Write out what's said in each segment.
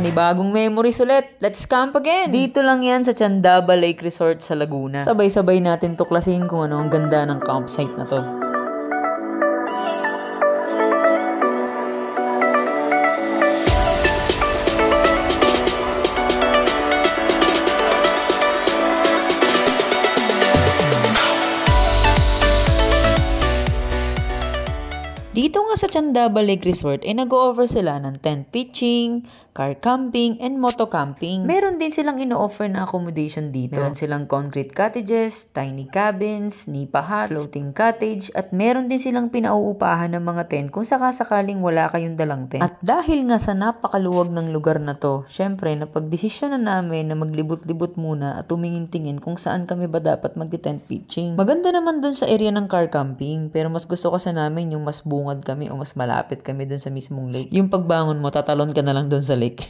panibagong memories ulit. Let's camp again! Dito lang yan sa Chandaba Lake Resort sa Laguna. Sabay-sabay natin tuklasin kung ano ang ganda ng campsite na to. Dito nga sa Chandaba Lake Resort ay nag-o-offer sila ng tent pitching, car camping, and moto camping. Meron din silang ino-offer na accommodation dito. Meron silang concrete cottages, tiny cabins, nipa huts, floating cottage, at meron din silang pinauupahan ng mga tent kung sakasakaling wala kayong dalang tent. At dahil nga sa napakaluwag ng lugar na to, syempre napagdesisyon na namin na maglibot-libot muna at tumingin-tingin kung saan kami ba dapat mag-tent pitching. Maganda naman dun sa area ng car camping, pero mas gusto kasi namin yung mas bungad kami o mas malapit kami dun sa mismong lake. Yung pagbangon mo, tatalon ka na lang dun sa lake.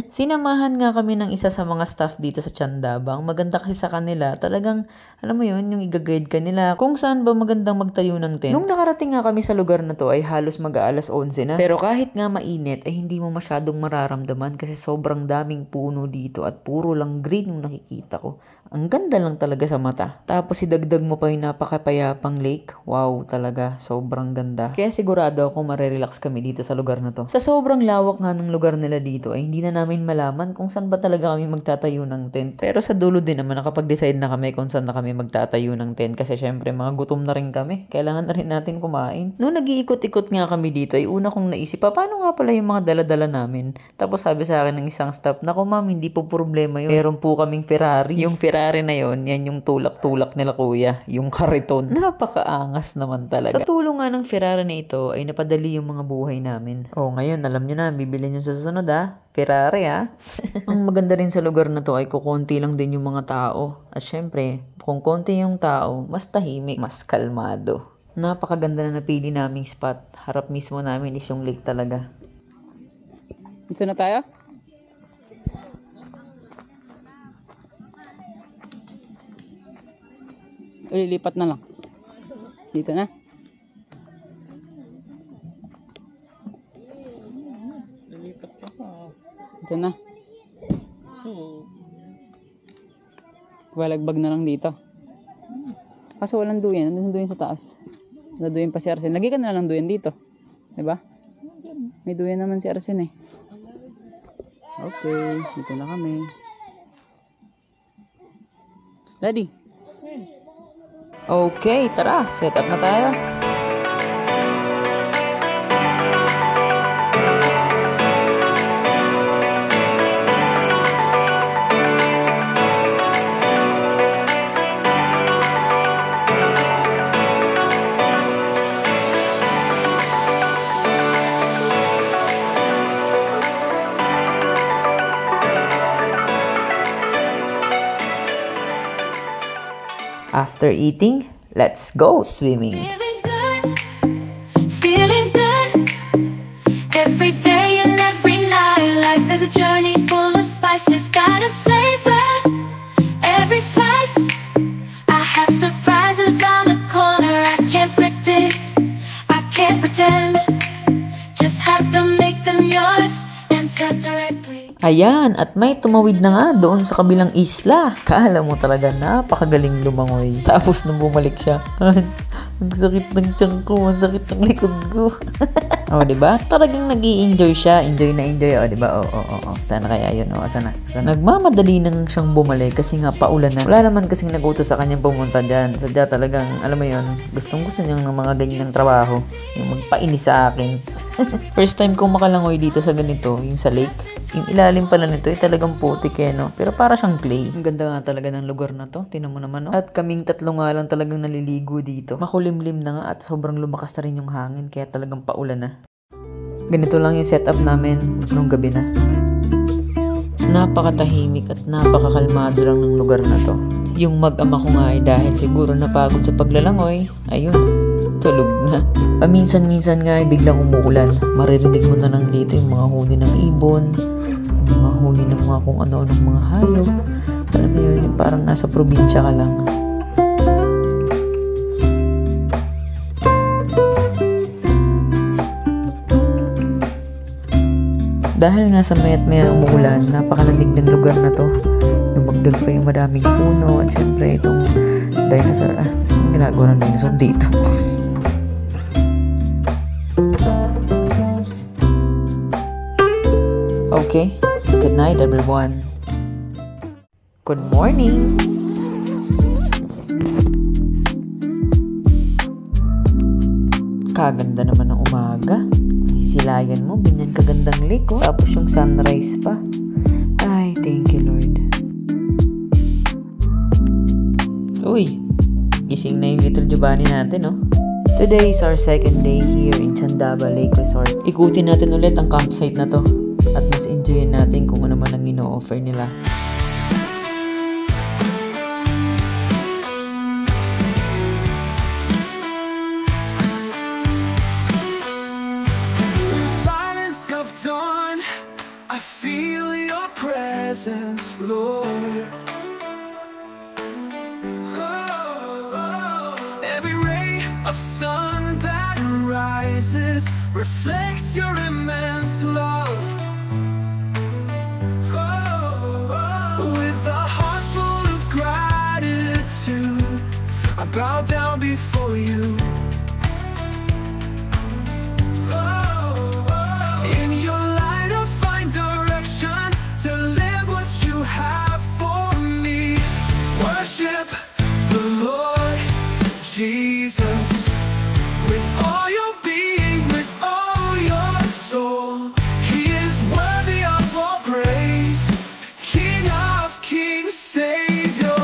Sinamahan nga kami ng isa sa mga staff dito sa Chandaba. Ang maganda kasi sa kanila, talagang, alam mo yun, yung i-guide ka nila kung saan ba magandang magtayo ng tent. Nung nakarating nga kami sa lugar na to, ay halos mag-aalas 11 na. Pero kahit nga mainit, ay hindi mo masyadong mararamdaman kasi sobrang daming puno dito at puro lang green yung nakikita ko. Ang ganda lang talaga sa mata. Tapos idagdag mo pa yung napakapayapang lake. Wow, talaga, sobrang ganda. Kaya sigurado ako marerelax kami dito sa lugar na to. Sa sobrang lawak nga ng lugar nila dito ay hindi na namin malaman kung saan ba talaga kami magtatayo ng tent. Pero sa dulo din naman nakapag-decide na kami kung saan na kami magtatayo ng tent kasi syempre mga gutom na rin kami. Kailangan na rin natin kumain. Noong nag-iikot-ikot nga kami dito ay una kong naisip paano nga pala yung mga dala-dala namin. Tapos sabi sa akin ng isang staff, naku ma'am, hindi po problema yun. Meron po kaming Ferrari. Yung Ferrari na yun, yan yung tulak-tulak nila kuya. Yung kariton. Napakaangas naman talaga. Sa tulong nga ng Ferrari na ito ay napadali yung mga buhay namin. Oh, ngayon alam nyo na, bibili nyo sa susunod Ferrari Ang maganda rin sa lugar na to ay kukunti lang din yung mga tao. At syempre, kung konti yung tao, mas tahimik, mas kalmado. Napakaganda na napili naming spot. Harap mismo namin is yung lake talaga. Dito na tayo? Lilipat na lang. Dito na. Lilipat pa. Dito na. Walagbag na lang dito. Kaso walang duyan. Nandun duyan sa taas. Naduyan pa si Arsene. Lagi ka na lang duyan dito. Diba? May duyan naman si Arsene Okay. Dito na kami. Daddy. Okay, tara, set up na tayo. After eating, let's go swimming. Feeling good, every day and every night. Life is a journey full of spices, gotta savor every slice. I have surprises on the corner, I can't predict, I can't pretend. Just have to make them yours and tell directly. Ayan, at may tumawid na nga doon sa kabilang isla. Kala mo talaga napakagaling lumangoy. Tapos nung bumalik siya, ang sakit ng tiyan ko, ang sakit ng likod ko. O, diba? Talagang nag-i-enjoy siya. Enjoy na enjoy. O, diba? O. Sana kaya yun. O, sana. Nagmamadali nang siyang bumalik kasi nga paulan na. Wala naman kasing nag-utos sa kanyang pumunta dyan. Sadya talagang, alam mo yun, gustong-gusto niyang ng mga ganyang trabaho. Yung magpainis sa akin. First time kong makalangoy dito sa ganito, yung sa lake. Yung ilalim pala nito ay talagang putik no? Pero para siyang clay. Ang ganda nga talaga ng lugar na to. Tingnan mo naman, no? At kaming tatlo nga lang talagang naliligo dito. Makulimlim na nga at sobrang lumakas na rin yung hangin kaya talagang paulan na. Ganito lang yung setup namin nung gabi na. Napakatahimik at napakakalmado lang ng lugar na to. Yung mag-ama ko nga ay dahil siguro napagod sa paglalangoy, ayun, tulog na. Paminsan-minsan nga ay biglang umuulan. Maririnig mo na lang dito yung mga huni ng ibon, yung mga huni ng mga kung ano-anong mga hayop. Alam mo yun, yung parang nasa probinsya ka lang. Dahil nga sa mayat maya umuulan, napakalamig ng lugar na to. Dumagdag pa yung maraming puno at syempre itong dinosaur. Ang ginagawa ng dinosaur dito. Okay, good night everyone. Good morning. Kaganda naman ng umaga. Sisilayan mo, ganyan kagandang lake, oh. Tapos yung sunrise pa. Ay, thank you Lord. Uy, gising na yung little Giovanni natin, oh. Today is our second day here in Chandaba Lake Resort. Ikutin natin ulit ang campsite na to. At mas enjoyin natin kung ano man ang ino-offer nila. I feel your presence, Lord. Oh, every ray of sun that rises reflects your immense love. Oh, with a heart full of gratitude, I bow down before you. Jesus, with all your being, with all your soul, He is worthy of all praise, King of kings, Savior.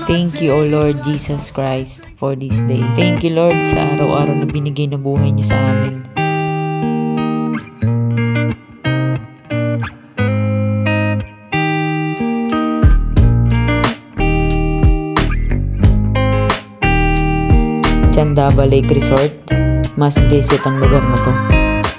Thank you, O Lord Jesus Christ, for this day. Thank you, Lord, sa araw-araw na binigay na buhay niyo sa amin. Chandaba Lake Resort, must visit ang lugar na to.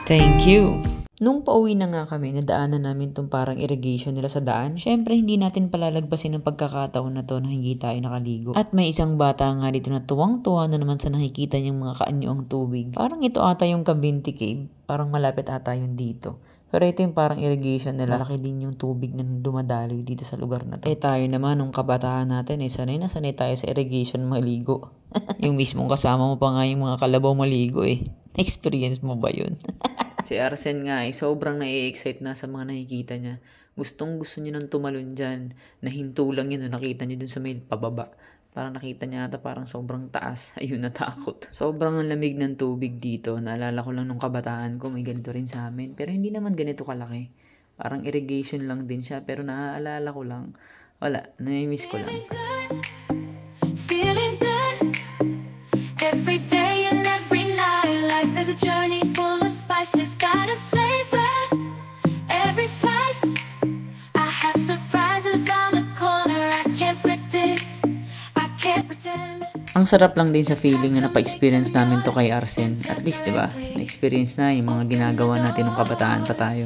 Thank you! Nung pauwi na nga kami, nadaanan namin tong parang irrigation nila sa daan. Syempre, hindi natin palalagpasin ang pagkakataon na to na hindi tayo nakaligo. At may isang bata nga dito na tuwang-tuwa na naman sa nakikita niyang mga kaanyong tubig. Parang ito ata yung Cabinti Cave. Parang malapit ata yun dito. Pero ito yung parang irrigation nila. Malaki din yung tubig na dumadaloy dito sa lugar na to. Eh tayo naman, nung kabataan natin, sanay na sanay tayo sa irrigation maligo. Yung mismong kasama mo pa nga yung mga kalabaw maligo eh. Experience mo ba yun? Si Arsen nga sobrang nai-excite na sa mga nakikita niya. Gustong gusto niya nang tumalon dyan. Nahinto lang yun na nakita niya dun sa may pababa. Parang nakita niya ata parang sobrang taas. Ayun, natakot. Sobrang lamig ng tubig dito. Naalala ko lang nung kabataan ko, may ganito rin sa amin. Pero hindi naman ganito kalaki. Parang irrigation lang din siya. Pero naaalala ko lang. Wala, nami-miss ko lang. Feeling good. Every day and every night. Life is a journey full of spices. Gotta savor every slice. I have surprises on the corner. I can't predict. Ang sarap lang din sa feeling na napa-experience namin to kay Arsen. At least, diba? Na-experience na yung mga ginagawa natin nung kabataan pa tayo.